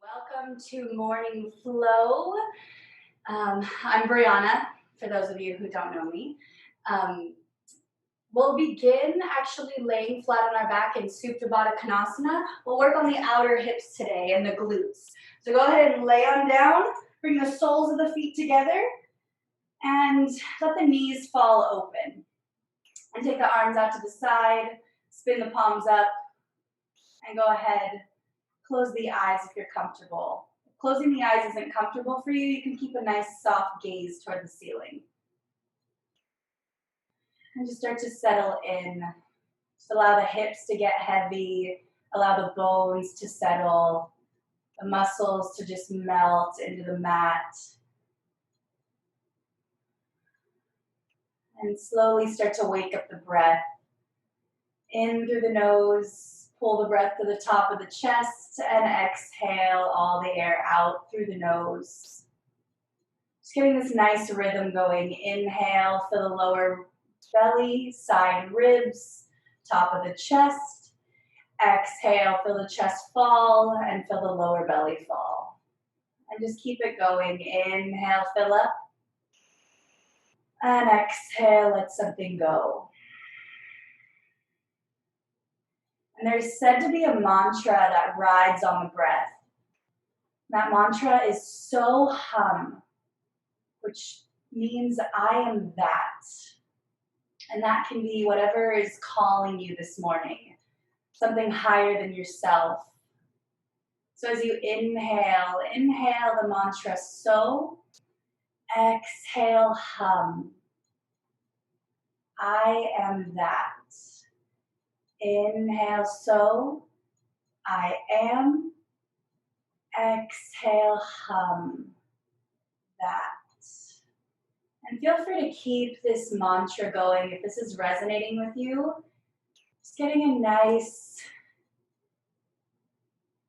Welcome to Morning Flow. I'm Brianna, for those of you who don't know me. Um, we'll begin actually laying flat on our back in Supta Baddha Konasana. We'll work on the outer hips today and the glutes. So go ahead and lay on down, bring the soles of the feet together, and let the knees fall open. And take the arms out to the side, spin the palms up, and go ahead, close the eyes if you're comfortable. If closing the eyes isn't comfortable for you, you can keep a nice soft gaze toward the ceiling. And just start to settle in. Just allow the hips to get heavy, allow the bones to settle, the muscles to just melt into the mat. And slowly start to wake up the breath. In through the nose, pull the breath to the top of the chest, and exhale all the air out through the nose. Just getting this nice rhythm going. Inhale, fill the lower belly, side ribs, top of the chest. Exhale, feel the chest fall, and feel the lower belly fall. And just keep it going. Inhale, fill up. And exhale, let something go. And there's said to be a mantra that rides on the breath. That mantra is so hum, which means I am that. And that can be whatever is calling you this morning, something higher than yourself. So as you inhale the mantra so, exhale hum. I am that. Inhale so, I am. Exhale hum. That. And feel free to keep this mantra going if this is resonating with you. Just getting a nice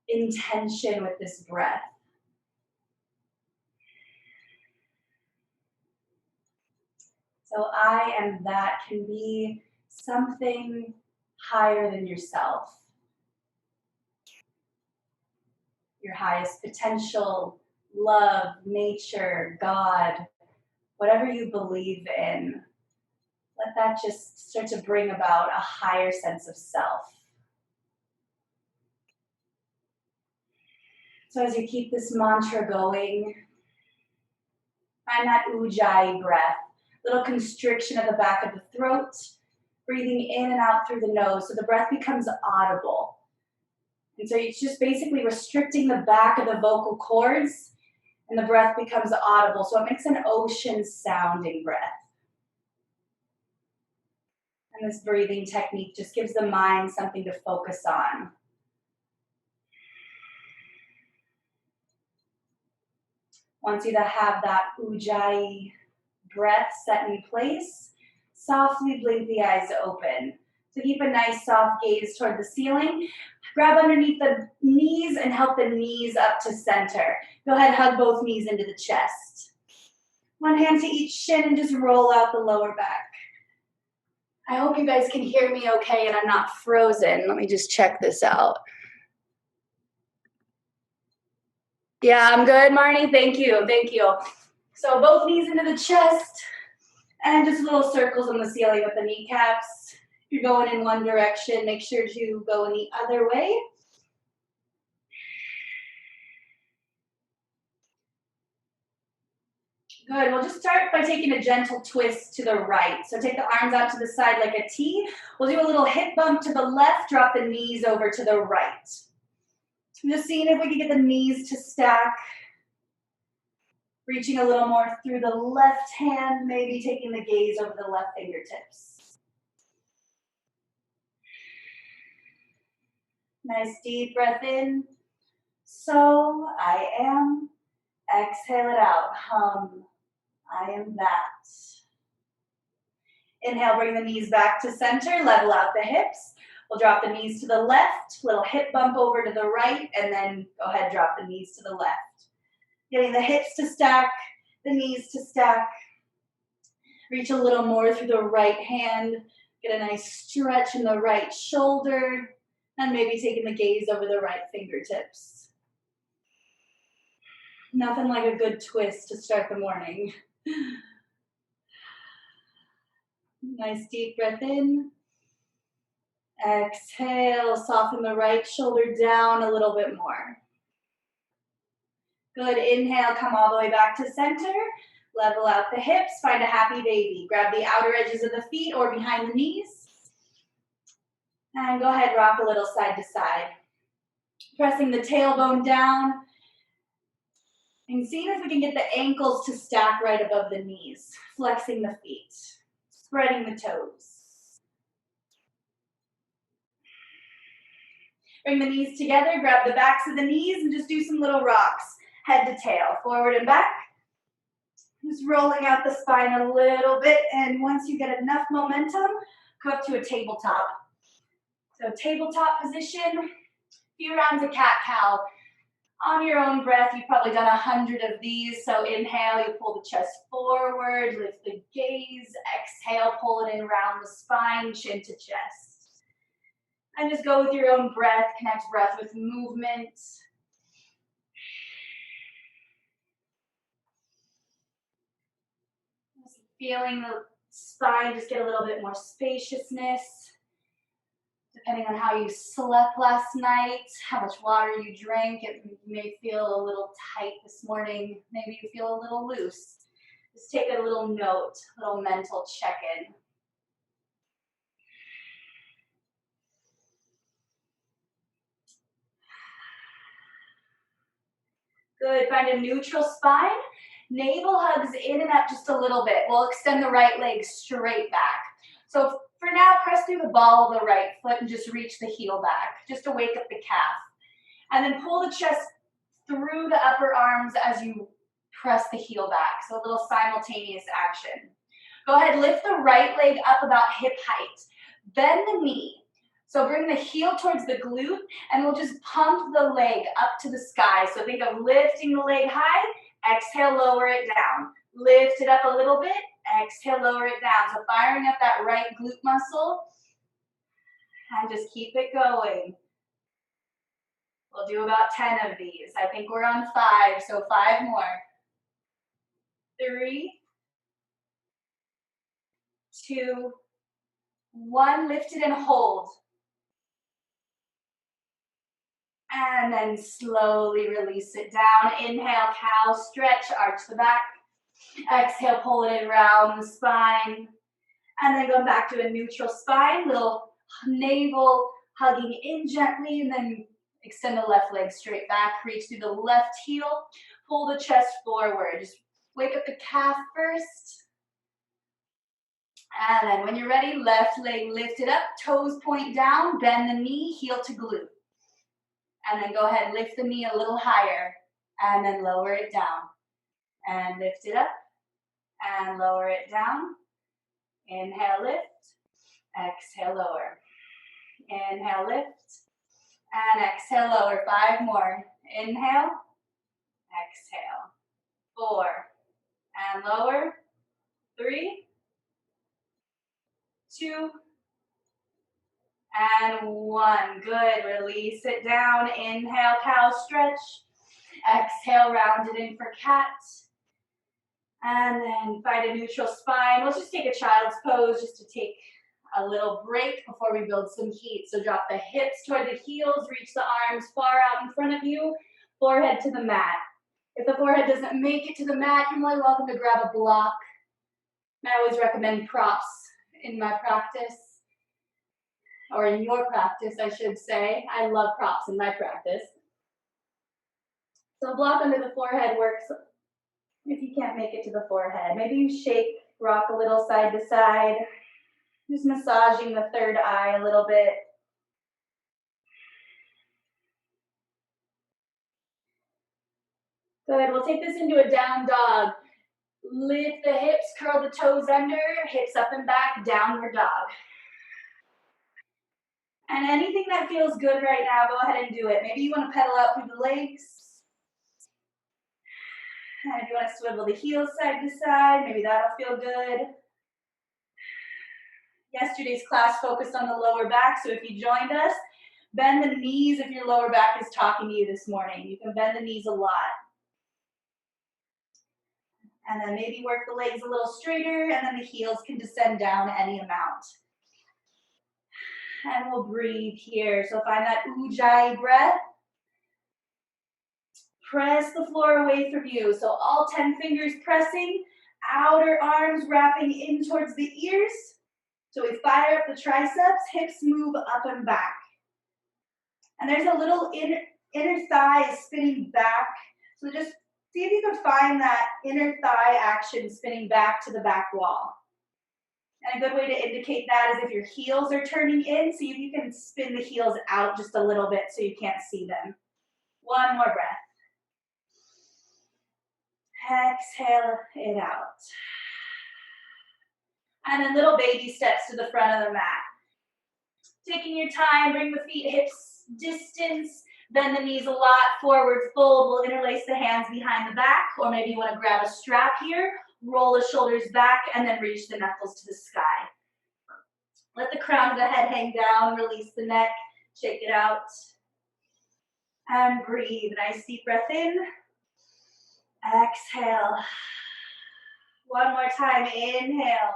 intention with this breath. So I am that can be something higher than yourself. Your highest potential, love, nature, God, whatever you believe in. Let that just start to bring about a higher sense of self. So as you keep this mantra going, find that ujjayi breath, little constriction at the back of the throat, breathing in and out through the nose so the breath becomes audible. And so it's just basically restricting the back of the vocal cords and the breath becomes audible. So it makes an ocean sounding breath. And this breathing technique just gives the mind something to focus on. Once you have that ujjayi breath set in place, softly blink the eyes open. So keep a nice soft gaze toward the ceiling. Grab underneath the knees and help the knees up to center. Go ahead, hug both knees into the chest. One hand to each shin and just roll out the lower back. I hope you guys can hear me okay and I'm not frozen. Let me just check this out. Yeah, I'm good, Marnie. Thank you. So both knees into the chest and just little circles on the ceiling with the kneecaps. If you're going in one direction, make sure to go in the other way. Good, we'll just start by taking a gentle twist to the right. So take the arms out to the side like a T. We'll do a little hip bump to the left, drop the knees over to the right. I'm just seeing if we can get the knees to stack. Reaching a little more through the left hand, maybe taking the gaze over the left fingertips. Nice deep breath in. So, I am. Exhale it out. Hum. I am that. Inhale, bring the knees back to center, level out the hips. We'll drop the knees to the left, little hip bump over to the right, and then go ahead, drop the knees to the left. Getting the hips to stack, the knees to stack. Reach a little more through the right hand. Get a nice stretch in the right shoulder, and maybe taking the gaze over the right fingertips. Nothing like a good twist to start the morning. Nice deep breath in. Exhale, soften the right shoulder down a little bit more. Good, inhale, come all the way back to center. Level out the hips, find a happy baby. Grab the outer edges of the feet or behind the knees. And go ahead, rock a little side to side. Pressing the tailbone down. And seeing if we can get the ankles to stack right above the knees. Flexing the feet. Spreading the toes. Bring the knees together, grab the backs of the knees, and just do some little rocks. Head to tail, forward and back. Just rolling out the spine a little bit, and once you get enough momentum, go up to a tabletop. So tabletop position, few rounds of cat-cow. On your own breath, you've probably done 100 of these. So inhale, you pull the chest forward, lift the gaze. Exhale, pull it in around the spine, chin to chest. And just go with your own breath, connect breath with movement. Just feeling the spine just get a little bit more spaciousness. Depending on how you slept last night, how much water you drank, it may feel a little tight this morning. Maybe you feel a little loose. Just take a little note, a little mental check-in. Good, find a neutral spine. Navel hugs in and up just a little bit. We'll extend the right leg straight back. So for now, press through the ball of the right foot and just reach the heel back, just to wake up the calf. And then pull the chest through the upper arms as you press the heel back. So a little simultaneous action. Go ahead, lift the right leg up about hip height. Bend the knee. So bring the heel towards the glute, and we'll just pump the leg up to the sky. So think of lifting the leg high, exhale, lower it down. Lift it up a little bit, exhale, lower it down. So firing up that right glute muscle, and just keep it going. We'll do about 10 of these. I think we're on 5, so 5 more. 3, 2, 1. Lift it and hold. And then slowly release it down. Inhale, cow, stretch, arch the back. Exhale, pull it in around the spine. And then go back to a neutral spine, little navel hugging in gently, and then extend the left leg straight back. Reach through the left heel. Pull the chest forward. Just wake up the calf first. And then when you're ready, left leg lifted up, toes point down, bend the knee, heel to glute. And then go ahead, lift the knee a little higher, and then lower it down. And lift it up, and lower it down. Inhale, lift. Exhale, lower. Inhale, lift. And exhale, lower. 5 more. Inhale. Exhale. 4. And lower. 3. 2. And 1. Good. Release it down. Inhale, cow stretch. Exhale, round it in for cat. And then find a neutral spine. We'll just take a child's pose just to take a little break before we build some heat. So drop the hips toward the heels, reach the arms far out in front of you, forehead to the mat. If the forehead doesn't make it to the mat, you're more than welcome to grab a block. I always recommend props in my practice, or in your practice, I should say. I love props in my practice. So a block under the forehead works if you can't make it to the forehead. Maybe you shake, rock a little side to side, just massaging the third eye a little bit. Good, we'll take this into a down dog. Lift the hips, curl the toes under, hips up and back, downward dog. And anything that feels good right now, go ahead and do it. Maybe you want to pedal out through the legs. And if you want to swivel the heels side to side, maybe that'll feel good. Yesterday's class focused on the lower back, so if you joined us, bend the knees if your lower back is talking to you this morning. You can bend the knees a lot. And then maybe work the legs a little straighter, and then the heels can descend down any amount. And we'll breathe here. So find that Ujjayi breath. Press the floor away from you. So all 10 fingers pressing, outer arms wrapping in towards the ears. So we fire up the triceps, hips move up and back. And there's a little inner thigh spinning back. So just see if you can find that inner thigh action spinning back to the back wall. And a good way to indicate that is if your heels are turning in, see if you can spin the heels out just a little bit so you can't see them. One more breath. Exhale it out. And then little baby steps to the front of the mat. Taking your time, bring the feet hips distance, bend the knees a lot, forward fold. We'll interlace the hands behind the back, or maybe you want to grab a strap here, roll the shoulders back, and then reach the knuckles to the sky. Let the crown of the head hang down, release the neck, shake it out. And breathe. Nice deep breath in. Exhale. One more time, inhale.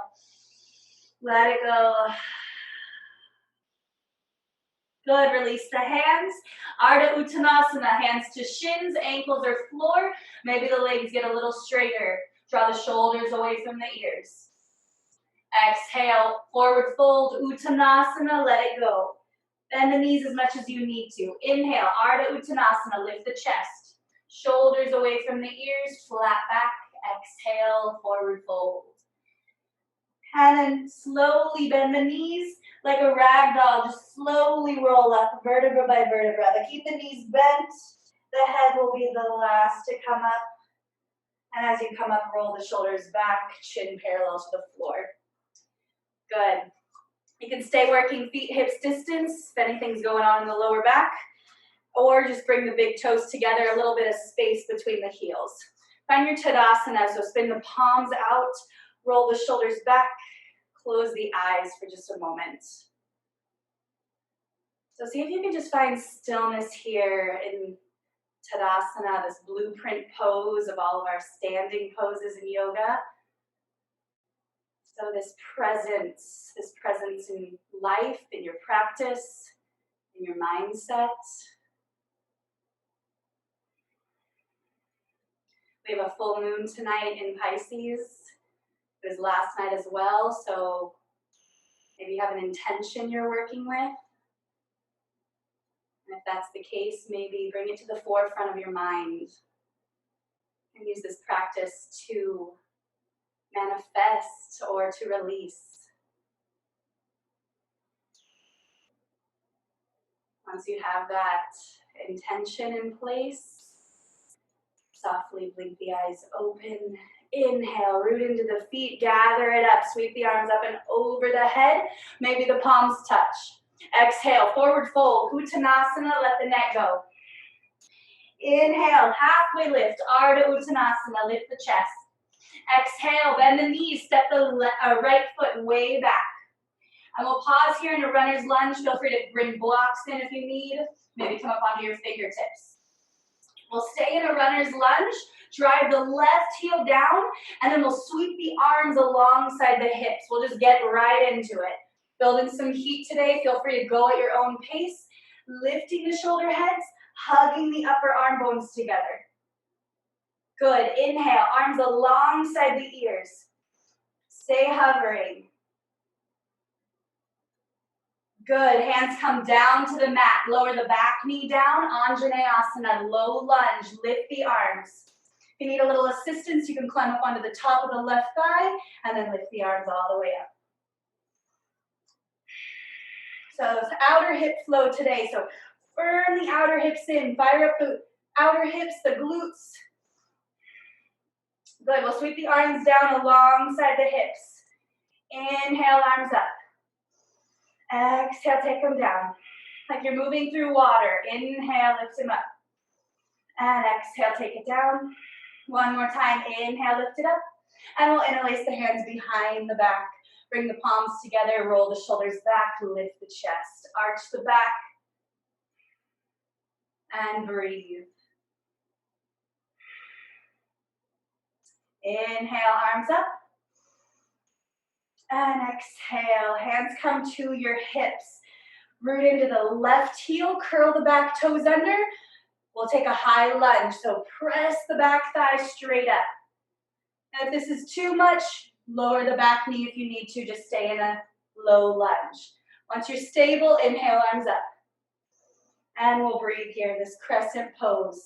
Let it go. Good, release the hands. Ardha Uttanasana, hands to shins, ankles or floor. Maybe the legs get a little straighter. Draw the shoulders away from the ears. Exhale, forward fold, Uttanasana, let it go. Bend the knees as much as you need to. Inhale, Ardha Uttanasana, lift the chest. Shoulders away from the ears, flat back. Exhale, forward fold. And then slowly bend the knees like a rag doll. Just slowly roll up, vertebra by vertebra. But keep the knees bent. The head will be the last to come up. And as you come up, roll the shoulders back, chin parallel to the floor. Good. You can stay working feet, hips distance if anything's going on in the lower back. Or just bring the big toes together, a little bit of space between the heels. Find your Tadasana, so spin the palms out, roll the shoulders back, close the eyes for just a moment. So see if you can just find stillness here in Tadasana, this blueprint pose of all of our standing poses in yoga. So this presence in life, in your practice, in your mindset. We have a full moon tonight in Pisces. It was last night as well, so maybe you have an intention you're working with. And if that's the case, maybe bring it to the forefront of your mind and use this practice to manifest or to release. Once you have that intention in place, softly blink the eyes open. Inhale, root into the feet, gather it up, sweep the arms up and over the head. Maybe the palms touch. Exhale, forward fold, Uttanasana, let the neck go. Inhale, halfway lift, Ardha Uttanasana, lift the chest. Exhale, bend the knees, step the right foot way back. And we'll pause here in a runner's lunge. Feel free to bring blocks in if you need. Maybe come up onto your fingertips. We'll stay in a runner's lunge, drive the left heel down, and then we'll sweep the arms alongside the hips. We'll just get right into it. Building some heat today. Feel free to go at your own pace. Lifting the shoulder heads, hugging the upper arm bones together. Good. Inhale, arms alongside the ears. Stay hovering. Good. Hands come down to the mat. Lower the back knee down. Anjaneyasana, low lunge. Lift the arms. If you need a little assistance, you can climb up onto the top of the left thigh and then lift the arms all the way up. So it's outer hip flow today. So firm the outer hips in. Fire up the outer hips, the glutes. Good. We'll sweep the arms down alongside the hips. Inhale, arms up. Exhale, take them down. Like you're moving through water. Inhale, lift them up. And exhale, take it down. One more time. Inhale, lift it up. And we'll interlace the hands behind the back. Bring the palms together. Roll the shoulders back. Lift the chest. Arch the back. And breathe. Inhale, arms up. And exhale, hands come to your hips. Root into the left heel, curl the back toes under. We'll take a high lunge, so press the back thigh straight up. And if this is too much, lower the back knee if you need to, just stay in a low lunge. Once you're stable, inhale, arms up. And we'll breathe here, this crescent pose.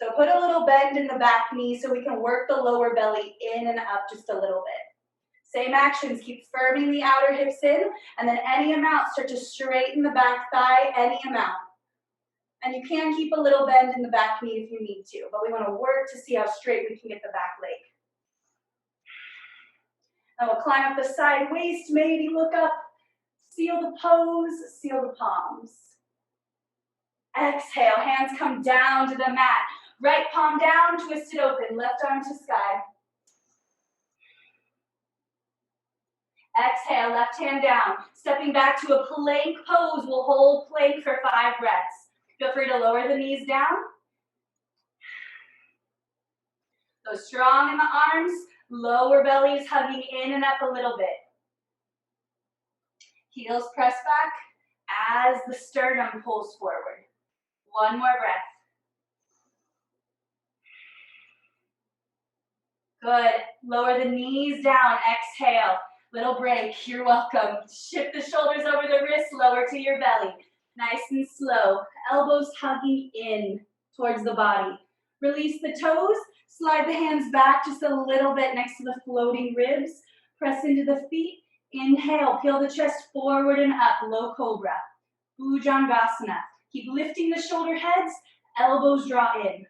So put a little bend in the back knee so we can work the lower belly in and up just a little bit. Same actions, keep firming the outer hips in, and then any amount, start to straighten the back thigh, any amount. And you can keep a little bend in the back knee if you need to, but we want to work to see how straight we can get the back leg. And we'll climb up the side waist, maybe look up, seal the pose, seal the palms. Exhale, hands come down to the mat. Right palm down, twist it open, left arm to sky. Exhale, left hand down. Stepping back to a plank pose. We'll hold plank for 5 breaths. Feel free to lower the knees down. Go strong in the arms. Lower belly's hugging in and up a little bit. Heels press back as the sternum pulls forward. One more breath. Good. Lower the knees down. Exhale. Little break. You're welcome. Shift the shoulders over the wrists, lower to your belly. Nice and slow. Elbows hugging in towards the body. Release the toes. Slide the hands back just a little bit next to the floating ribs. Press into the feet. Inhale. Peel the chest forward and up. Low cobra. Bhujangasana. Keep lifting the shoulder heads. Elbows draw in.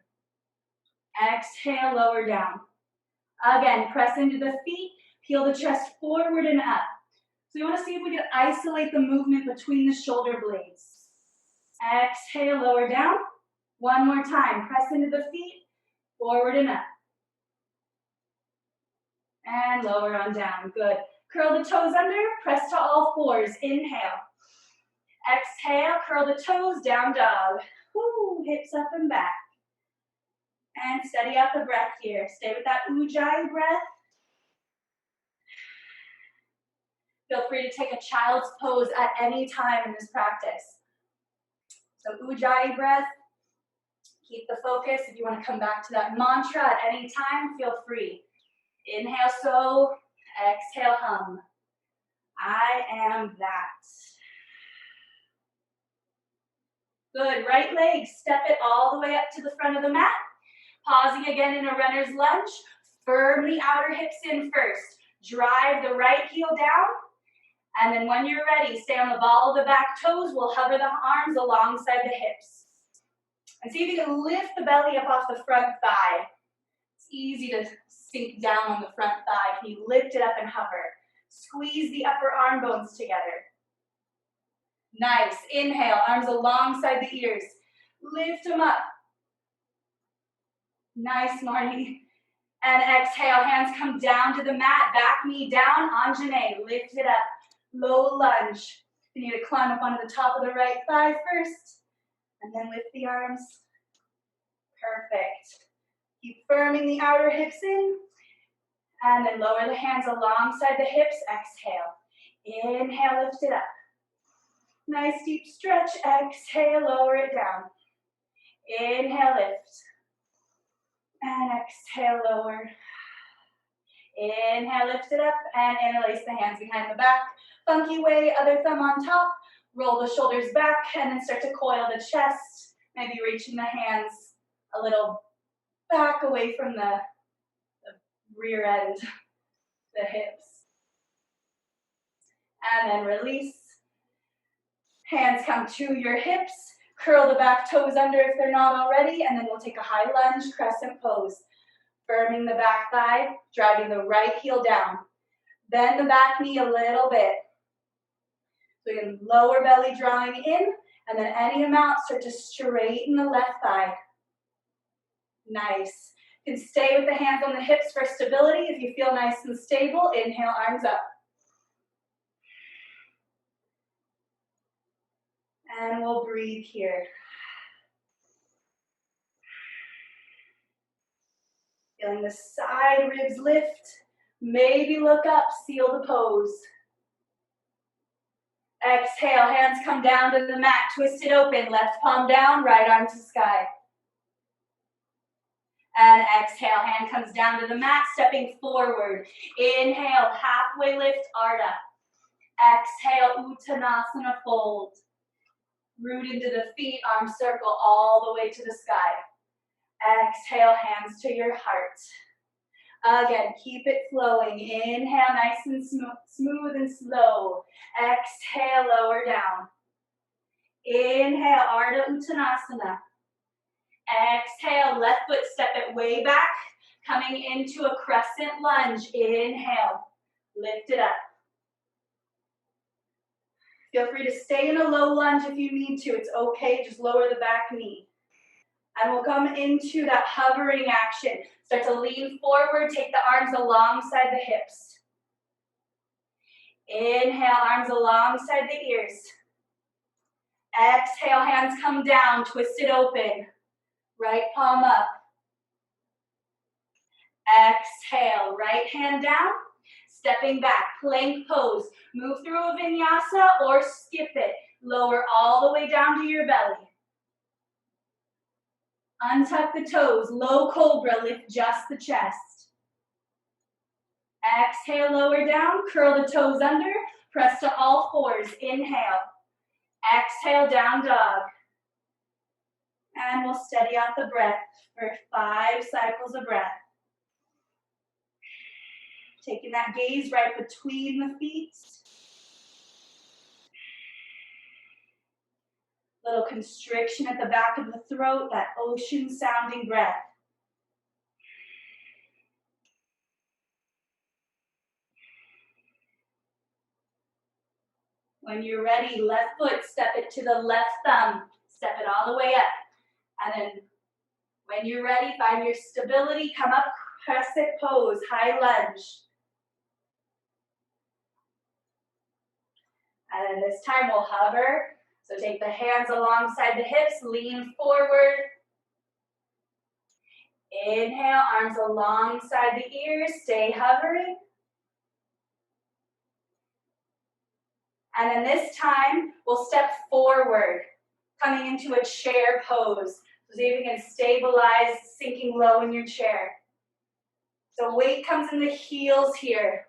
Exhale. Lower down. Again, press into the feet, peel the chest forward and up. So you want to see if we can isolate the movement between the shoulder blades. Exhale, lower down. One more time, press into the feet, forward and up. And lower on down, good. Curl the toes under, press to all fours, inhale. Exhale, curl the toes, down dog. Woo, hips up and back. And steady out the breath here. Stay with that Ujjayi breath. Feel free to take a child's pose at any time in this practice. So Ujjayi breath. Keep the focus. If you want to come back to that mantra at any time, feel free. Inhale, so. Exhale, hum. I am that. Good. Right leg. Step it all the way up to the front of the mat. Pausing again in a runner's lunge. Firm the outer hips in first. Drive the right heel down. And then when you're ready, stay on the ball of the back toes. We'll hover the arms alongside the hips. And see if you can lift the belly up off the front thigh. It's easy to sink down on the front thigh. Can you lift it up and hover? Squeeze the upper arm bones together. Nice. Inhale, arms alongside the ears. Lift them up. Nice, Marnie. And exhale, hands come down to the mat. Back knee down, Anjane. Lift it up. Low lunge. You need to climb up onto the top of the right thigh first. And then lift the arms. Perfect. Keep firming the outer hips in. And then lower the hands alongside the hips. Exhale. Inhale, lift it up. Nice deep stretch. Exhale, lower it down. Inhale, lift. And exhale, lower. Inhale, lift it up, and interlace the hands behind the back. Funky way, other thumb on top. Roll the shoulders back, and then start to coil the chest. Maybe reaching the hands a little back away from the rear end, the hips. And then release. Hands come to your hips. Curl the back toes under if they're not already, and then we'll take a high lunge, crescent pose. Firming the back thigh, driving the right heel down. Bend the back knee a little bit. So you can lower belly drawing in, and then any amount, start to straighten the left thigh. Nice. You can stay with the hands on the hips for stability. If you feel nice and stable, inhale, arms up. And we'll breathe here. Feeling the side ribs lift. Maybe look up, seal the pose. Exhale, hands come down to the mat, twist it open, left palm down, right arm to sky. And exhale, hand comes down to the mat, stepping forward. Inhale, halfway lift, Ardha. Exhale, Uttanasana fold. Root into the feet, arm circle all the way to the sky. Exhale, hands to your heart. Again, keep it flowing. Inhale, nice and smooth and slow. Exhale, lower down. Inhale, Ardha Uttanasana. Exhale, left foot, step it way back, coming into a crescent lunge. Inhale, lift it up. Feel free to stay in a low lunge if you need to. It's okay, just lower the back knee. And we'll come into that hovering action. Start to lean forward, take the arms alongside the hips. Inhale, arms alongside the ears. Exhale, hands come down, twist it open. Right palm up. Exhale, right hand down, stepping back, plank pose. Move through a vinyasa or skip it. Lower all the way down to your belly. Untuck the toes, low cobra, lift just the chest. Exhale, lower down, curl the toes under, press to all fours, inhale. Exhale, down dog. And we'll steady out the breath for 5 cycles of breath. Taking that gaze right between the feet. Little constriction at the back of the throat, that ocean sounding breath. When you're ready, left foot, step it to the left thumb. Step it all the way up. And then when you're ready, find your stability, come up, crescent pose, high lunge. And then this time we'll hover. So take the hands alongside the hips, lean forward. Inhale, arms alongside the ears, stay hovering. And then this time, we'll step forward, coming into a chair pose. So see if you can stabilize, sinking low in your chair. So weight comes in the heels here.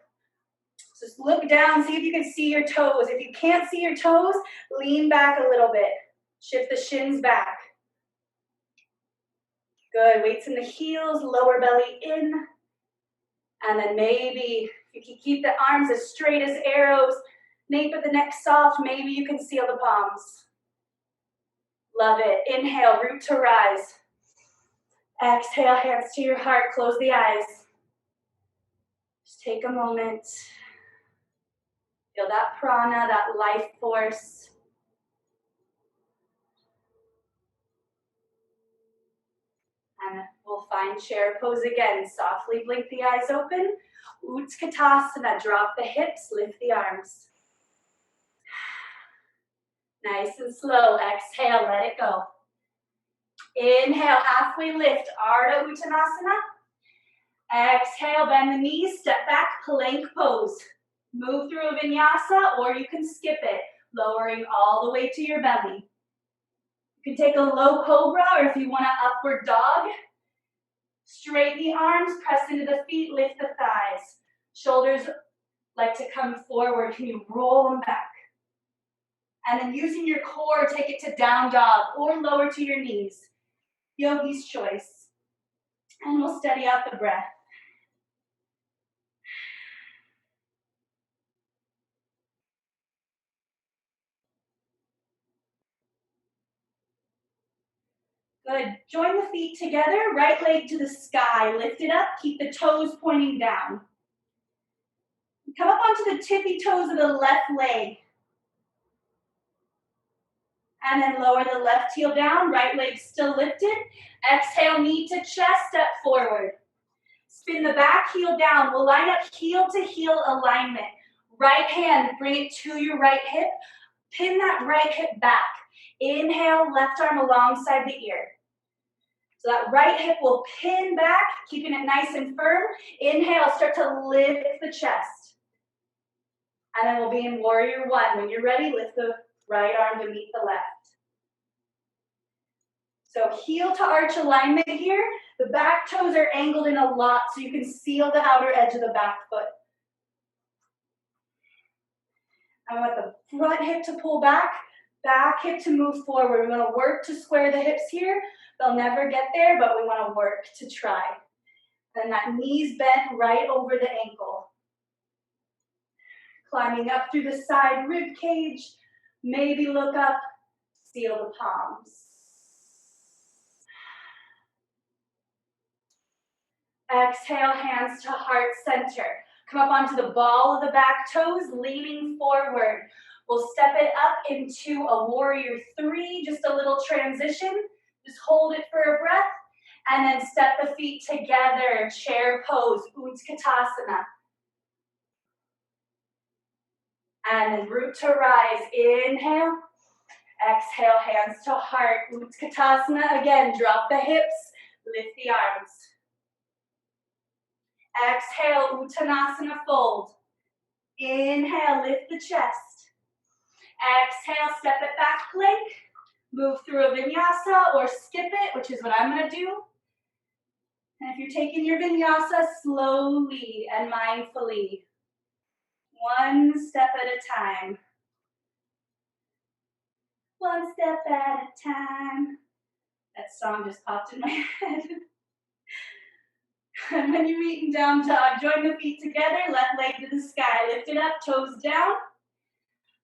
Just look down, see if you can see your toes. If you can't see your toes, lean back a little bit. Shift the shins back. Good, weights in the heels, lower belly in. And then maybe, if you can keep the arms as straight as arrows, nape of the neck soft, maybe you can seal the palms. Love it. Inhale, root to rise. Exhale, hands to your heart, close the eyes. Just take a moment. Feel that prana, that life force. And we'll find chair pose again. Softly blink the eyes open. Utkatasana, drop the hips, lift the arms. Nice and slow. Exhale, let it go. Inhale, halfway lift, Ardha Uttanasana. Exhale, bend the knees, step back, plank pose. Move through a vinyasa or you can skip it, lowering all the way to your belly. You can take a low cobra or if you want an upward dog. Straighten the arms, press into the feet, lift the thighs. Shoulders like to come forward. Can you roll them back? And then using your core, take it to down dog or lower to your knees. Yogi's choice. And we'll steady out the breath. Good. Join the feet together, right leg to the sky. Lift it up, keep the toes pointing down. Come up onto the tippy toes of the left leg. And then lower the left heel down, right leg still lifted. Exhale, knee to chest, step forward. Spin the back heel down. We'll line up heel to heel alignment. Right hand, bring it to your right hip. Pin that right hip back. Inhale, left arm alongside the ear. So that right hip will pin back, keeping it nice and firm. Inhale, start to lift the chest. And then we'll be in warrior one. When you're ready, lift the right arm to meet the left. So heel to arch alignment here. The back toes are angled in a lot so you can seal the outer edge of the back foot. I want the front hip to pull back hip to move forward. We want to work to square the hips here. They'll never get there, but we want to work to try. Then that knees bent right over the ankle. Climbing up through the side rib cage. Maybe look up, seal the palms. Exhale, hands to heart center. Come up onto the ball of the back toes, leaning forward. We'll step it up into a warrior three, just a little transition. Just hold it for a breath, and then step the feet together, chair pose, Utkatasana. And then root to rise, inhale. Exhale, hands to heart, Utkatasana. Again, drop the hips, lift the arms. Exhale, Uttanasana fold. Inhale, lift the chest. Exhale, step it back plank. Move through a vinyasa or skip it, which is what I'm going to do. And if you're taking your vinyasa, slowly and mindfully. One step at a time. One step at a time. That song just popped in my head. And when you're meeting down dog, join the feet together, left leg to the sky. Lift it up, toes down.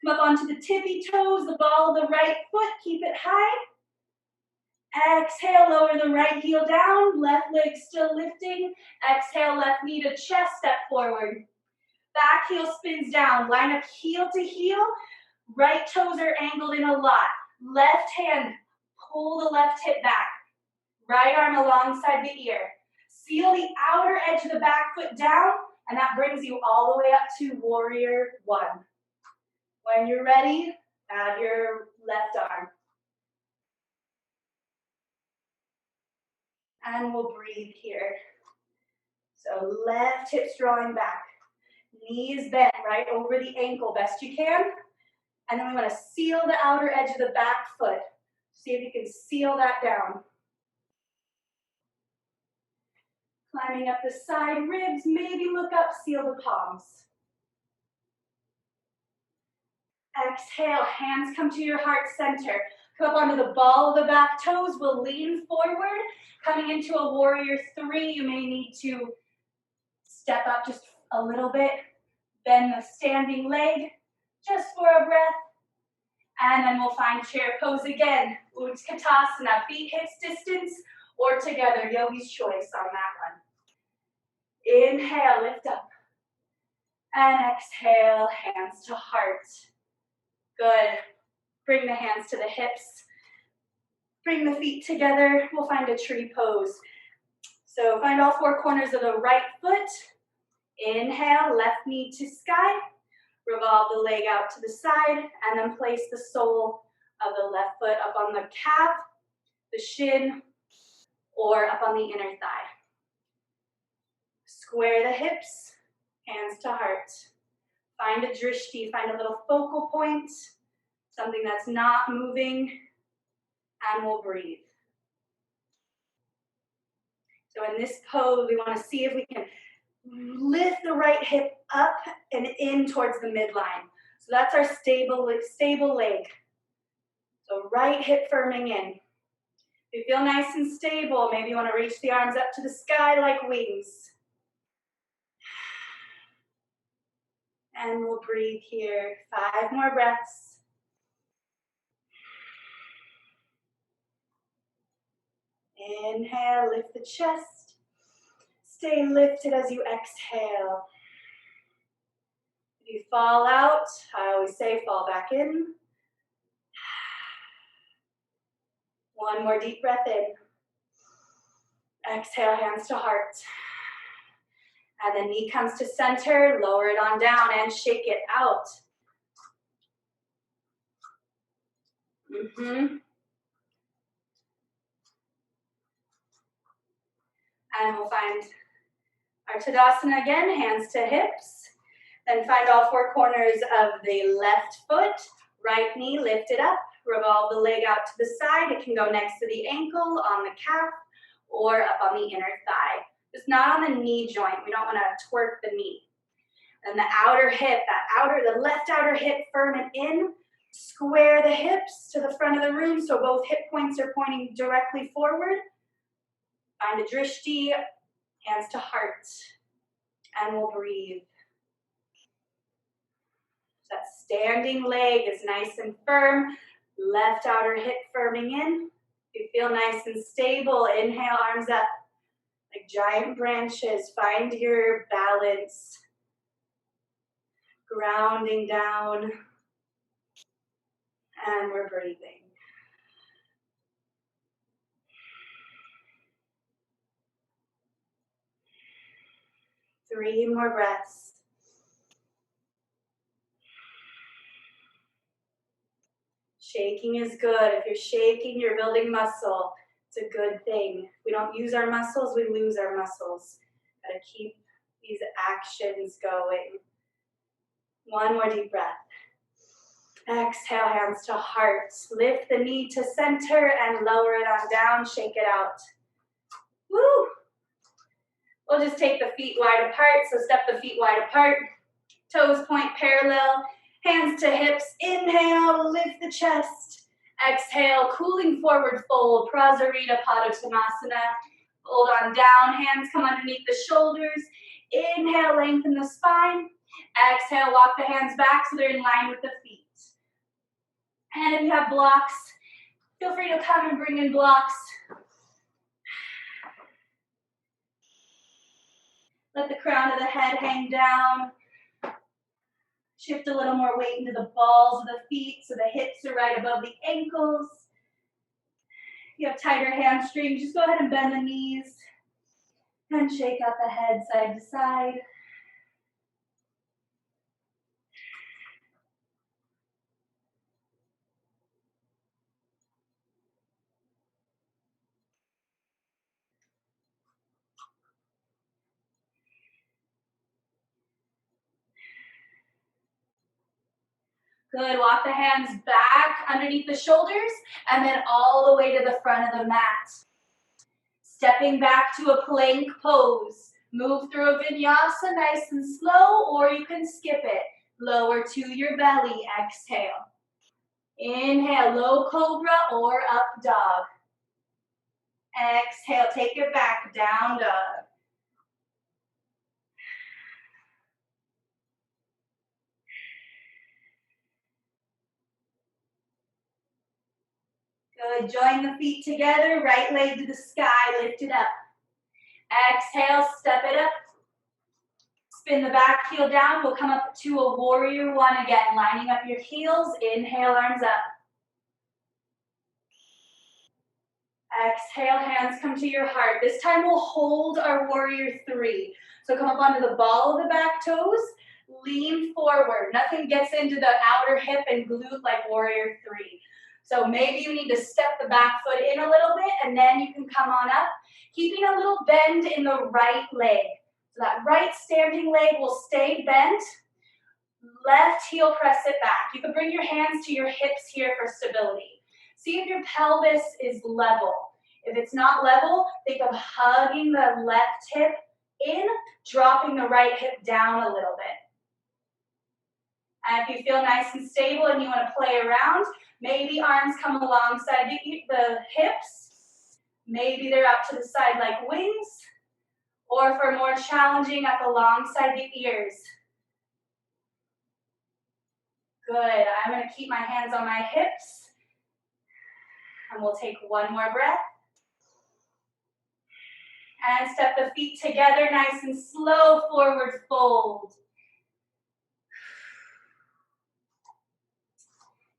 Come up onto the tippy toes, the ball of the right foot, keep it high. Exhale, lower the right heel down, left leg still lifting. Exhale, left knee to chest, step forward. Back heel spins down, line up heel to heel. Right toes are angled in a lot. Left hand, pull the left hip back. Right arm alongside the ear. Seal the outer edge of the back foot down, and that brings you all the way up to warrior one. When you're ready, add your left arm. And we'll breathe here. So left hip's drawing back. Knees bent right over the ankle best you can. And then we want to seal the outer edge of the back foot. See if you can seal that down. Climbing up the side ribs, maybe look up, seal the palms. Exhale, hands come to your heart center. Come up onto the ball of the back toes, we'll lean forward. Coming into a warrior three, you may need to step up just a little bit. Bend the standing leg, just for a breath. And then we'll find chair pose again. Utkatasana, feet hips distance or together, yogi's choice on that one. Inhale, lift up. And exhale, hands to heart. Good. Bring the hands to the hips. Bring the feet together. We'll find a tree pose. So find all four corners of the right foot. Inhale, left knee to sky. Revolve the leg out to the side, and then place the sole of the left foot up on the calf, the shin, or up on the inner thigh. Square the hips, hands to heart. Find a drishti, find a little focal point, something that's not moving, and we'll breathe. So in this pose, we want to see if we can lift the right hip up and in towards the midline. So that's our stable leg. So right hip firming in. If you feel nice and stable, maybe you want to reach the arms up to the sky like wings. And we'll breathe here. 5 more breaths. Inhale, lift the chest. Stay lifted as you exhale. If you fall out, I always say fall back in. One more deep breath in. Exhale, hands to heart. And the knee comes to center, lower it on down and shake it out. And we'll find our Tadasana again, hands to hips. Then find all four corners of the left foot, right knee lifted up, revolve the leg out to the side. It can go next to the ankle, on the calf, or up on the inner thigh. Just not on the knee joint. We don't want to twerk the knee. And the outer hip, the left outer hip firm and in. Square the hips to the front of the room so both hip points are pointing directly forward. Find a drishti, hands to heart, and we'll breathe. That standing leg is nice and firm. Left outer hip firming in. If you feel nice and stable, inhale, arms up like giant branches. Find your balance. Grounding down. And we're breathing. Three more breaths. Shaking is good. If you're shaking, you're building muscle. It's a good thing. If we don't use our muscles, we lose our muscles. Gotta keep these actions going. One more deep breath. Exhale, hands to heart. Lift the knee to center and lower it on down. Shake it out. Woo! We'll just take the feet wide apart. So step the feet wide apart. Toes point parallel. Hands to hips. Inhale, lift the chest. Exhale, cooling forward fold. Prasarita Padottanasana. Hold on down. Hands come underneath the shoulders. Inhale, lengthen the spine. Exhale, walk the hands back so they're in line with the feet. And if you have blocks, feel free to come and bring in blocks. Let the crown of the head hang down. Shift a little more weight into the balls of the feet so the hips are right above the ankles. If you have tighter hamstrings, just go ahead and bend the knees and shake out the head side to side. Good, walk the hands back underneath the shoulders and then all the way to the front of the mat. Stepping back to a plank pose. Move through a vinyasa nice and slow, or you can skip it. Lower to your belly, exhale. Inhale, low cobra or up dog. Exhale, take it back, down dog. Good, join the feet together, right leg to the sky, lift it up. Exhale, step it up. Spin the back heel down, we'll come up to a warrior one again, lining up your heels, inhale, arms up. Exhale, hands come to your heart. This time we'll hold our warrior three. So come up onto the ball of the back toes, lean forward. Nothing gets into the outer hip and glute like warrior three. So maybe you need to step the back foot in a little bit and then you can come on up, keeping a little bend in the right leg. So that right standing leg will stay bent. Left heel, press it back. You can bring your hands to your hips here for stability. See if your pelvis is level. If it's not level, think of hugging the left hip in, dropping the right hip down a little bit. And if you feel nice and stable and you want to play around, maybe arms come alongside the hips. Maybe they're out to the side like wings. Or for more challenging, up alongside the ears. Good. I'm going to keep my hands on my hips. And we'll take one more breath. And step the feet together, nice and slow, forward fold.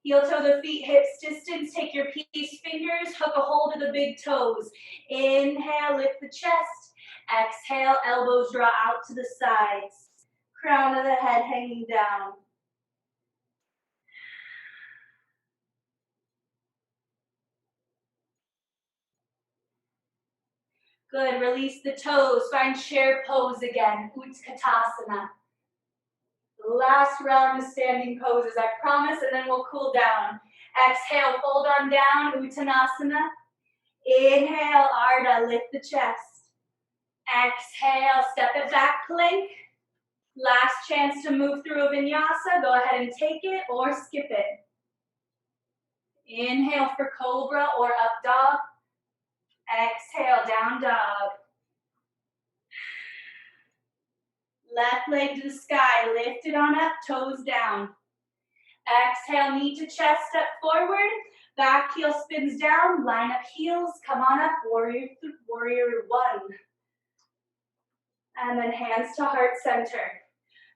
Heel toe the feet, hips distance. Take your peace fingers, hook a hold of the big toes. Inhale, lift the chest. Exhale, elbows draw out to the sides. Crown of the head hanging down. Good, release the toes, find chair pose again, Utkatasana. Last round of standing poses, I promise, and then we'll cool down. Exhale, fold on down, Uttanasana. Inhale, Ardha, lift the chest. Exhale, step it back, plank. Last chance to move through a vinyasa. Go ahead and take it or skip it. Inhale for cobra or up dog. Exhale, down dog. Left leg to the sky, lift it on up, toes down. Exhale, knee to chest, step forward. Back heel spins down, line up heels, come on up, warrior one. And then hands to heart center.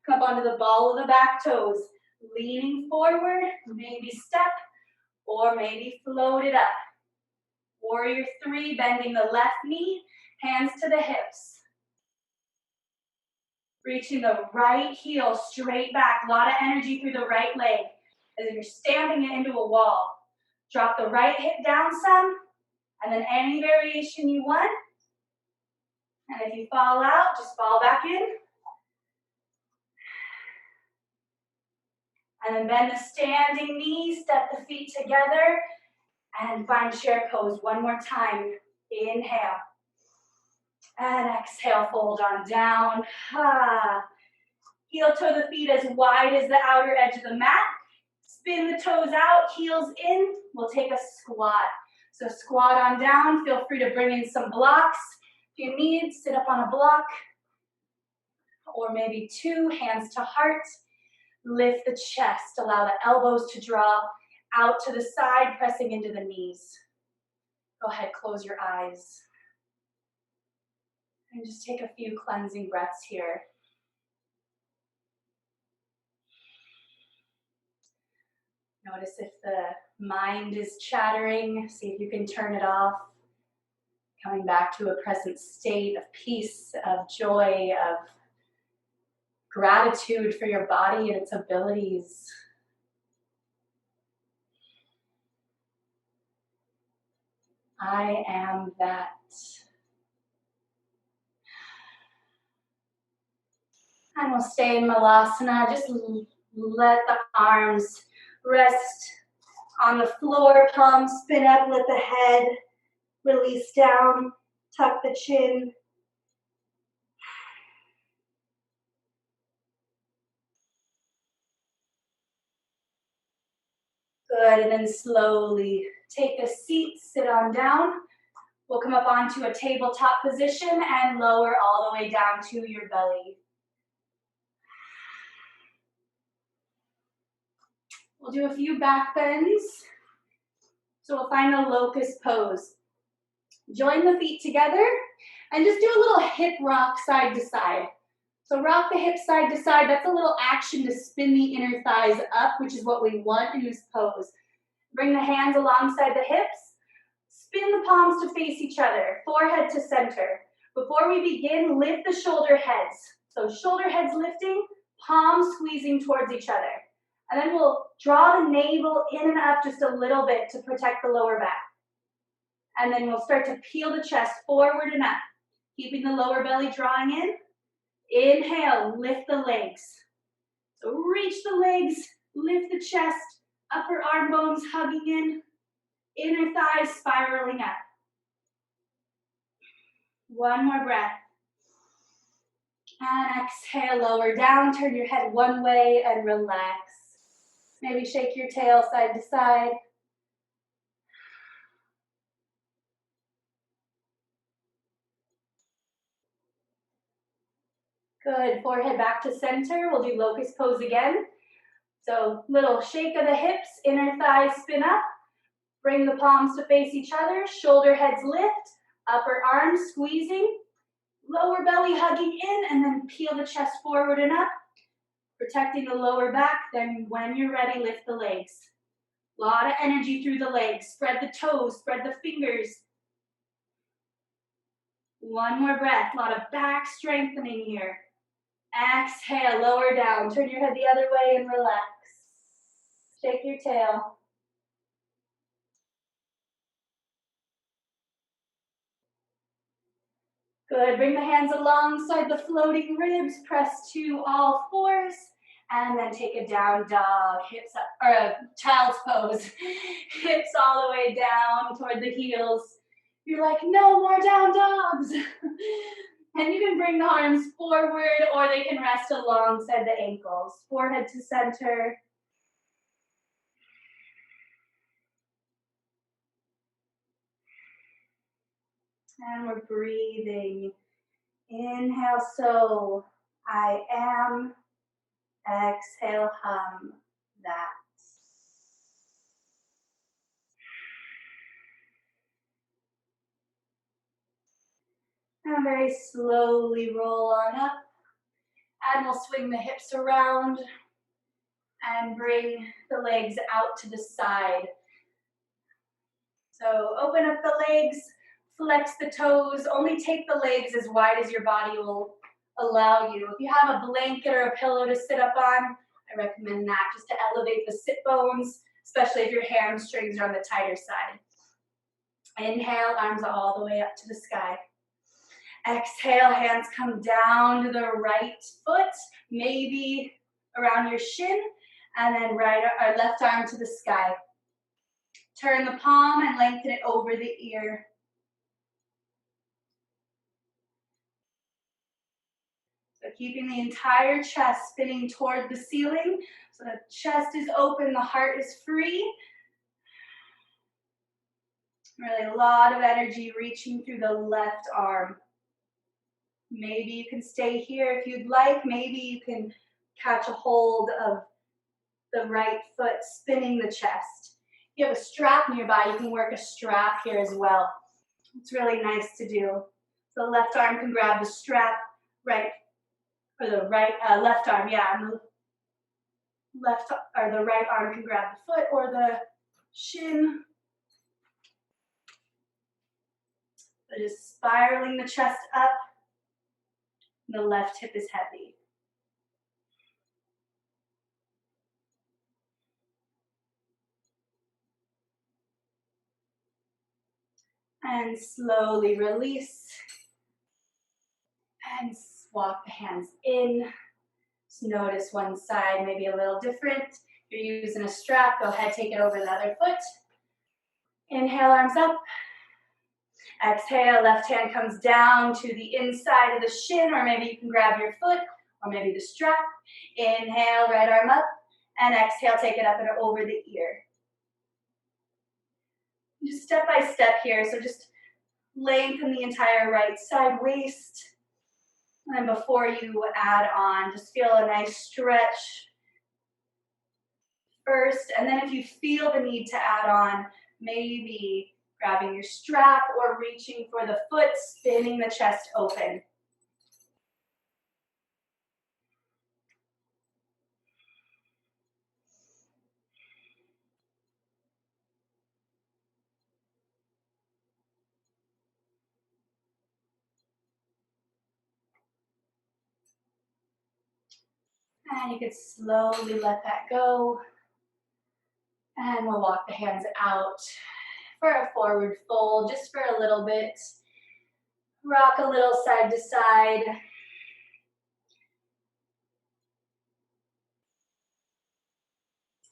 Come up onto the ball of the back toes. Leaning forward, maybe step, or maybe float it up. Warrior three, bending the left knee, hands to the hips. Reaching the right heel straight back, a lot of energy through the right leg as if you're stamping it into a wall. Drop the right hip down some, and then any variation you want. And if you fall out, just fall back in. And then bend the standing knees, step the feet together, and find chair pose one more time. Inhale. And exhale, fold on down. Heel toe the feet as wide as the outer edge of the mat. Spin the toes out, heels in. We'll take a squat. So squat on down. Feel free to bring in some blocks. If you need, sit up on a block. Or maybe two, hands to heart. Lift the chest. Allow the elbows to draw out to the side, pressing into the knees. Go ahead, close your eyes. And just take a few cleansing breaths here. Notice if the mind is chattering. See if you can turn it off. Coming back to a present state of peace, of joy, of gratitude for your body and its abilities. I am that. And we'll stay in Malasana. Just let the arms rest on the floor. Palms spin up, let the head release down. Tuck the chin. Good, and then slowly take a seat, sit on down. We'll come up onto a tabletop position and lower all the way down to your belly. We'll do a few back bends. So we'll find a locust pose. Join the feet together and just do a little hip rock side to side. So rock the hips side to side. That's a little action to spin the inner thighs up, which is what we want in this pose. Bring the hands alongside the hips. Spin the palms to face each other, forehead to center. Before we begin, lift the shoulder heads. So shoulder heads lifting, palms squeezing towards each other. And then we'll draw the navel in and up just a little bit to protect the lower back. And then we'll start to peel the chest forward and up, keeping the lower belly drawing in. Inhale, lift the legs. So reach the legs, lift the chest, upper arm bones hugging in, inner thighs spiraling up. One more breath. And exhale, lower down, turn your head one way and relax. Maybe shake your tail side to side. Good, forehead back to center. We'll do locust pose again. So little shake of the hips, inner thighs spin up. Bring the palms to face each other, shoulder heads lift, upper arms squeezing, lower belly hugging in, and then peel the chest forward and up, protecting the lower back. Then when you're ready, lift the legs. A lot of energy through the legs. Spread the toes, spread the fingers. One more breath, a lot of back strengthening here. Exhale, lower down. Turn your head the other way and relax. Shake your tail. Good, bring the hands alongside the floating ribs, press to all fours, and then take a down dog, hips up, or a child's pose. Hips all the way down toward the heels. You're like, no more down dogs. And you can bring the arms forward or they can rest alongside the ankles. Forehead to center. And we're breathing. Inhale, so I am. Exhale, hum that. And very slowly roll on up. And we'll swing the hips around and bring the legs out to the side. So open up the legs, flex the toes, only take the legs as wide as your body will allow you. If you have a blanket or a pillow to sit up on, I recommend that just to elevate the sit bones, especially if your hamstrings are on the tighter side. Inhale, arms all the way up to the sky. Exhale, hands come down to the right foot, maybe around your shin, and then left arm to the sky. Turn the palm and lengthen it over the ear. So keeping the entire chest spinning toward the ceiling. So the chest is open, the heart is free. Really a lot of energy reaching through the left arm. Maybe you can stay here if you'd like. Maybe you can catch a hold of the right foot, spinning the chest. If you have a strap nearby, you can work a strap here as well. It's really nice to do. So the left arm can grab the strap, right, or the left arm, yeah, and the right arm can grab the foot or the shin. So just spiraling the chest up. The left hip is heavy. And slowly release. And walk the hands in. Just notice one side maybe a little different. If you're using a strap, go ahead, take it over the other foot. Inhale, arms up. Exhale, left hand comes down to the inside of the shin, or maybe you can grab your foot, or maybe the strap. Inhale, right arm up, and exhale, take it up and over the ear. Just step by step here, so just lengthen the entire right side waist. And then before you add on, just feel a nice stretch first. And then if you feel the need to add on, maybe grabbing your strap or reaching for the foot, spinning the chest open. And you can slowly let that go. And we'll walk the hands out for a forward fold, just for a little bit. Rock a little side to side.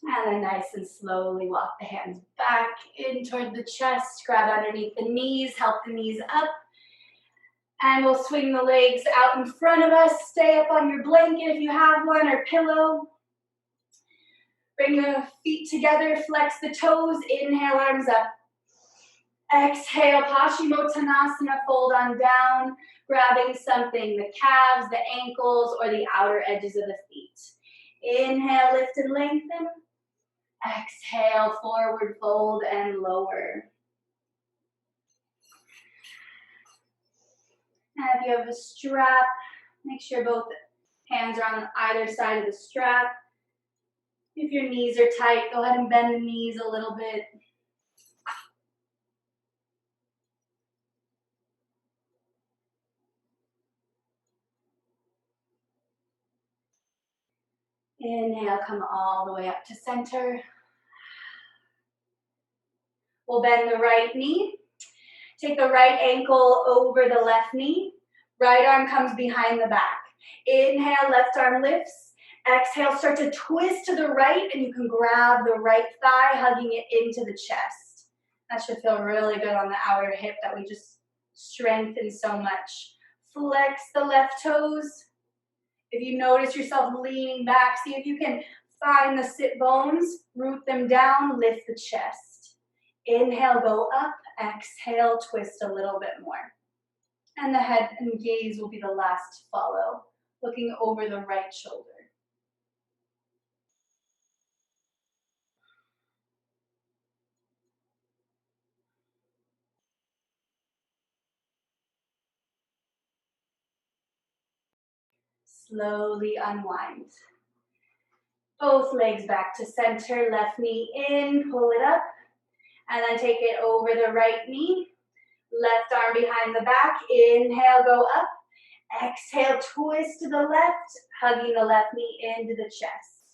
And then nice and slowly walk the hands back in toward the chest. Grab underneath the knees, help the knees up. And we'll swing the legs out in front of us. Stay up on your blanket if you have one, or pillow. Bring the feet together, flex the toes. Inhale, arms up. Exhale, Paschimottanasana, fold on down, grabbing something, the calves, the ankles, or the outer edges of the feet. Inhale, lift and lengthen. Exhale, forward fold and lower. And if you have a strap, make sure both hands are on either side of the strap. If your knees are tight, go ahead and bend the knees a little bit. Inhale, come all the way up to center. We'll bend the right knee. Take the right ankle over the left knee. Right arm comes behind the back. Inhale, left arm lifts. Exhale, start to twist to the right, and you can grab the right thigh, hugging it into the chest. That should feel really good on the outer hip that we just strengthened so much. Flex the left toes. If you notice yourself leaning back, see if you can find the sit bones, root them down, lift the chest. Inhale, go up. Exhale, twist a little bit more. And the head and gaze will be the last to follow, looking over the right shoulder. Slowly unwind. Both legs back to center, left knee in, pull it up, and then take it over the right knee. Left arm behind the back, inhale, go up. Exhale, twist to the left, hugging the left knee into the chest.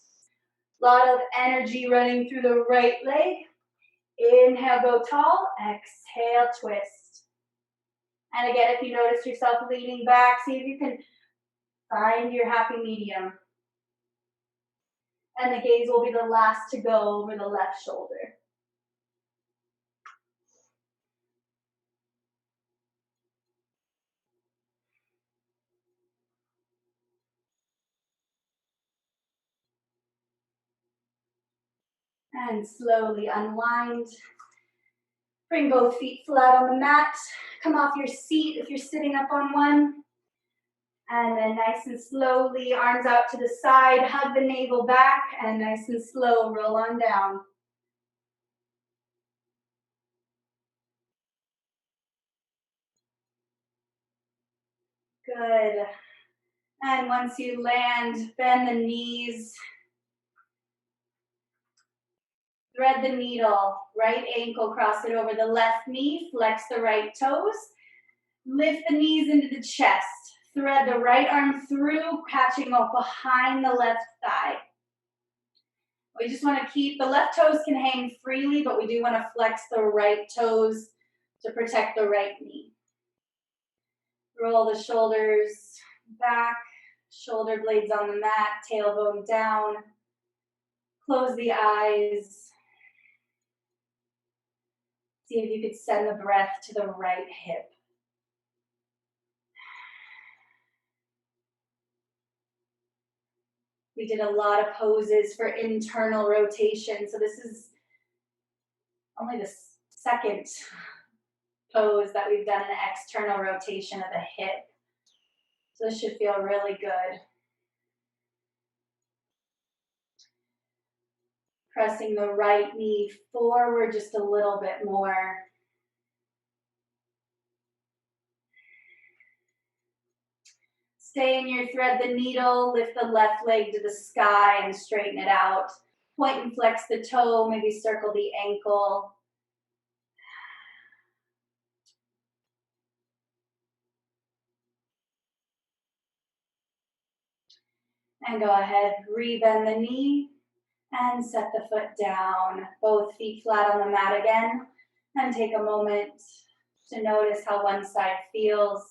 A lot of energy running through the right leg. Inhale, go tall. Exhale, twist. And again, if you notice yourself leaning back, see if you can find your happy medium. And the gaze will be the last to go over the left shoulder. And slowly unwind. Bring both feet flat on the mat. Come off your seat if you're sitting up on one. And then nice and slowly, arms out to the side, hug the navel back, and nice and slow, roll on down. Good. And once you land, bend the knees. Thread the needle, right ankle, cross it over the left knee, flex the right toes. Lift the knees into the chest. Thread the right arm through, catching up behind the left thigh. We just want to keep, the left toes can hang freely, but we do want to flex the right toes to protect the right knee. Roll the shoulders back, shoulder blades on the mat, tailbone down. Close the eyes. See if you could send the breath to the right hip. We did a lot of poses for internal rotation, so this is only the second pose that we've done an external rotation of the hip. So this should feel really good. Pressing the right knee forward just a little bit more. Stay in your thread the needle, lift the left leg to the sky and straighten it out. Point and flex the toe, maybe circle the ankle. And go ahead, rebend the knee and set the foot down. Both feet flat on the mat again. And take a moment to notice how one side feels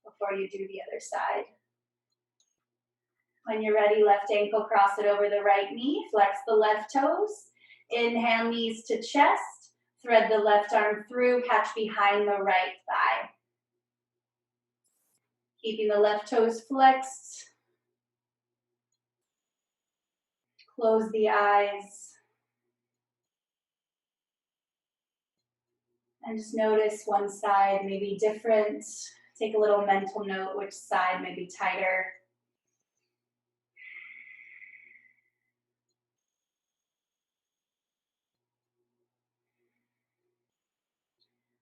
before you do the other side. When you're ready, left ankle, cross it over the right knee, flex the left toes. Inhale, knees to chest. Thread the left arm through, catch behind the right thigh. Keeping the left toes flexed. Close the eyes. And just notice one side may be different. Take a little mental note which side may be tighter.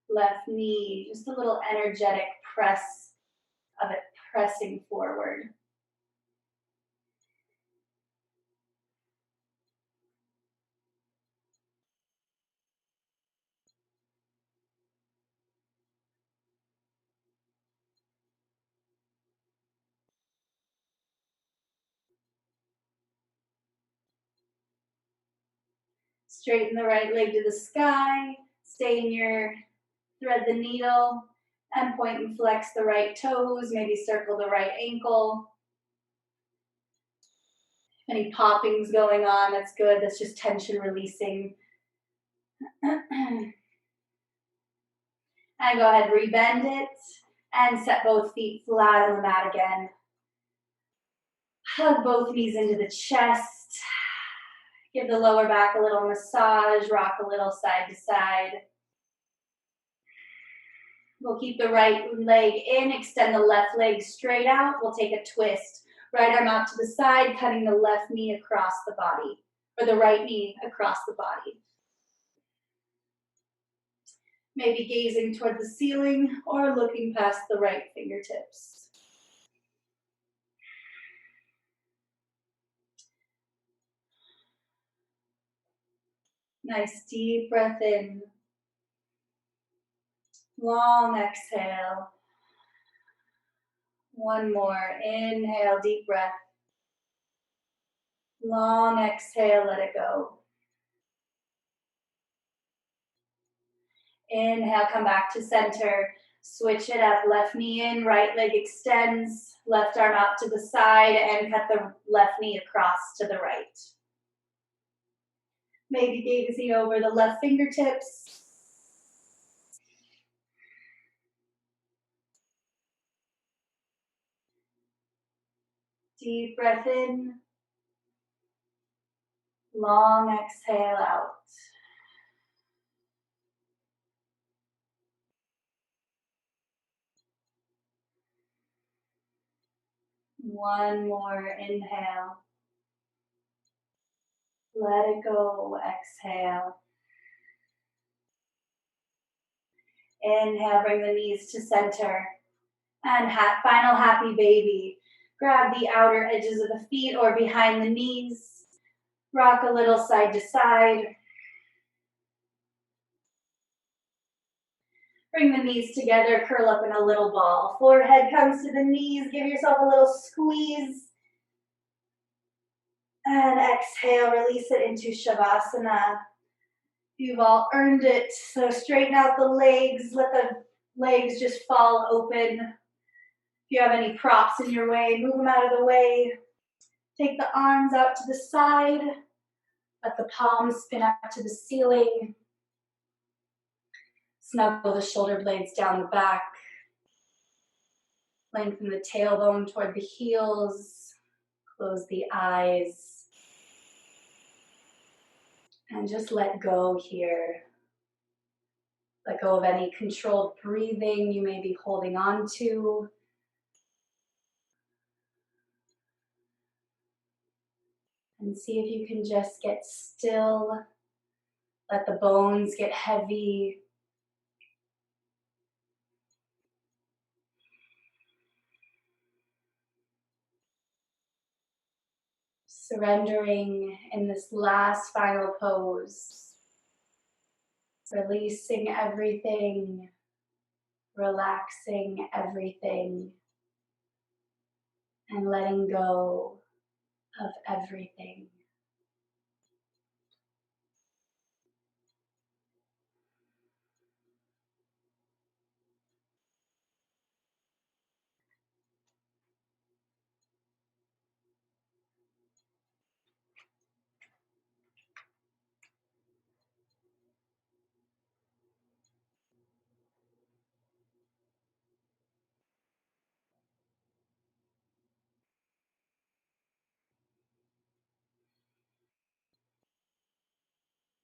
Left knee, just a little energetic press of it pressing forward. Straighten the right leg to the sky. Stay in your thread the needle And point and flex the right toes, maybe circle the right ankle. Any poppings going on, that's good. That's just tension releasing. And go ahead, rebend it and set both feet flat on the mat again. Hug both knees into the chest. Give the lower back a little massage, rock a little side to side. We'll keep the right leg in, extend the left leg straight out. We'll take a twist. Right arm out to the side, cutting the left knee across the body, or the right knee across the body. Maybe gazing toward the ceiling or looking past the right fingertips. Nice deep breath in. Long exhale. One more. Inhale, deep breath. Long exhale, let it go. Inhale, come back to center. Switch it up. Left knee in, right leg extends. Left arm out to the side and cut the left knee across to the right. Maybe gazing over the left fingertips. Deep breath in. Long exhale out. One more inhale. Let it go, exhale. Inhale, bring the knees to center. And final happy baby. Grab the outer edges of the feet or behind the knees. Rock a little side to side. Bring the knees together, curl up in a little ball. Forehead comes to the knees, give yourself a little squeeze. And exhale, release it into Shavasana. You've all earned it. So straighten out the legs, let the legs just fall open. If you have any props in your way, move them out of the way. Take the arms out to the side. Let the palms spin up to the ceiling. Snuggle the shoulder blades down the back. Lengthen the tailbone toward the heels. Close the eyes. And just let go here. Let go of any controlled breathing you may be holding on to. And see if you can just get still. Let the bones get heavy. Surrendering in this last final pose. Releasing everything. Relaxing everything. And letting go of everything.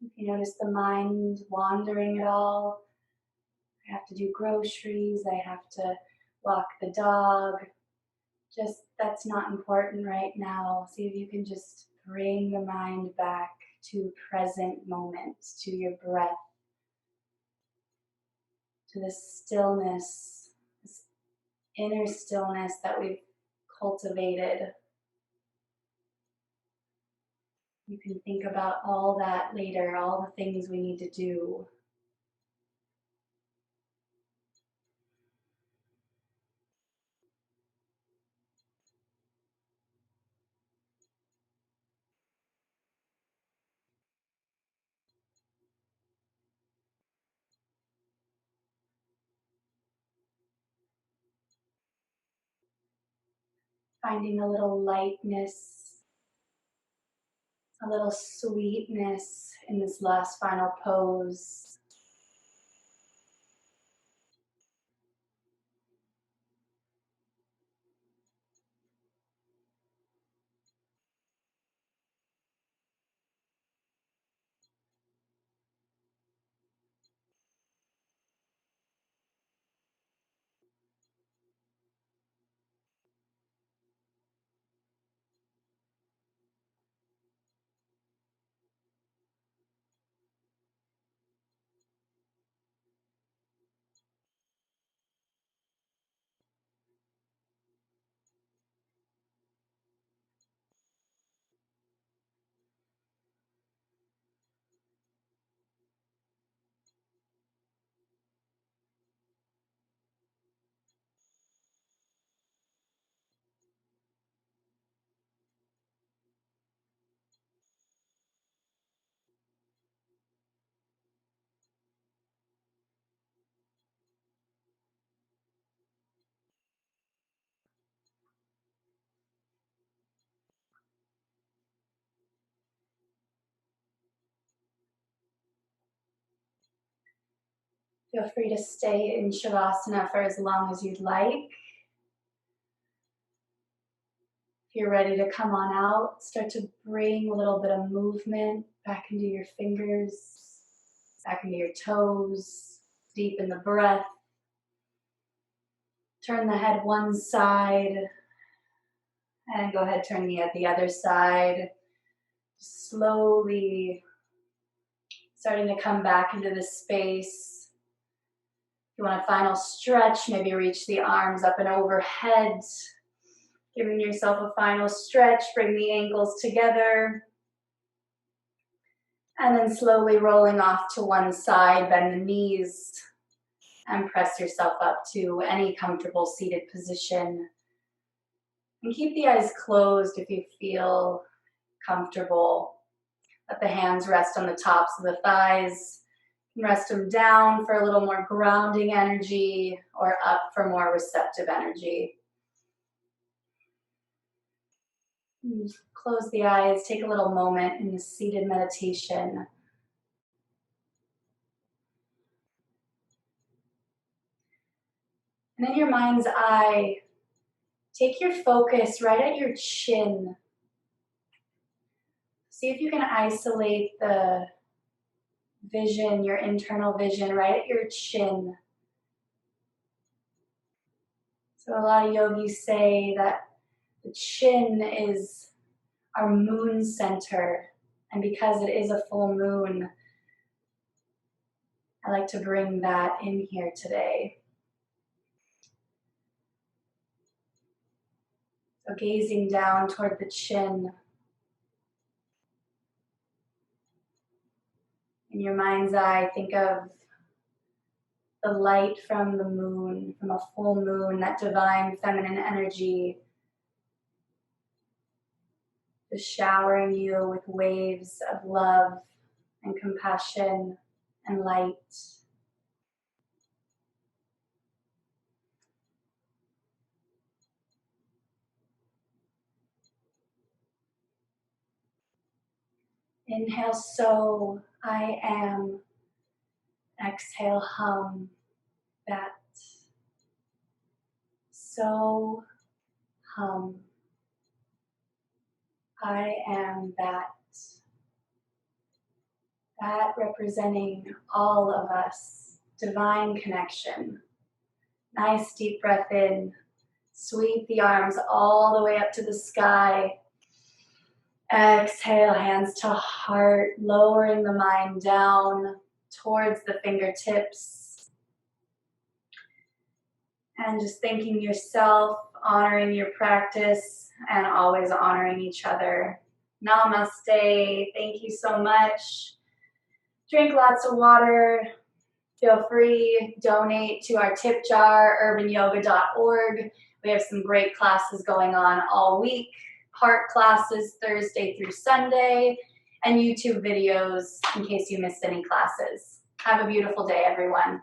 If you notice the mind wandering at all, I have to do groceries, I have to walk the dog. Just, that's not important right now. See if you can just bring the mind back to present moment, to your breath, to the stillness, this inner stillness that we've cultivated. You can think about all that later, all the things we need to do. Finding a little lightness, a little sweetness in this last final pose. Feel free to stay in Shavasana for as long as you'd like. If you're ready to come on out, start to bring a little bit of movement back into your fingers, back into your toes, deep in the breath. Turn the head one side, and go ahead, turn the other side. Slowly starting to come back into the space. If you want a final stretch, maybe reach the arms up and overhead. Giving yourself a final stretch, bring the ankles together. And then slowly rolling off to one side, bend the knees, and press yourself up to any comfortable seated position. And keep the eyes closed if you feel comfortable. Let the hands rest on the tops of the thighs. Rest them down for a little more grounding energy, or up for more receptive energy. Close the eyes, take a little moment in this seated meditation. And in your mind's eye, take your focus right at your chin. See if you can isolate the vision, your internal vision, right at your chin. So a lot of yogis say that the chin is our moon center. And because it is a full moon, I like to bring that in here today. So gazing down toward the chin. In your mind's eye, think of the light from the moon, from a full moon, that divine feminine energy, just showering you with waves of love and compassion and light. Inhale, so I am. Exhale, hum, that. So, hum, I am that. That representing all of us, divine connection. Nice deep breath in. Sweep the arms all the way up to the sky. Exhale, hands to heart, lowering the mind down towards the fingertips. And just thanking yourself, honoring your practice, and always honoring each other. Namaste. Thank you so much. Drink lots of water. Feel free, donate to our tip jar, urbanyoga.org. We have some great classes going on all week. Part classes Thursday through Sunday, and YouTube videos in case you missed any classes. Have a beautiful day, everyone.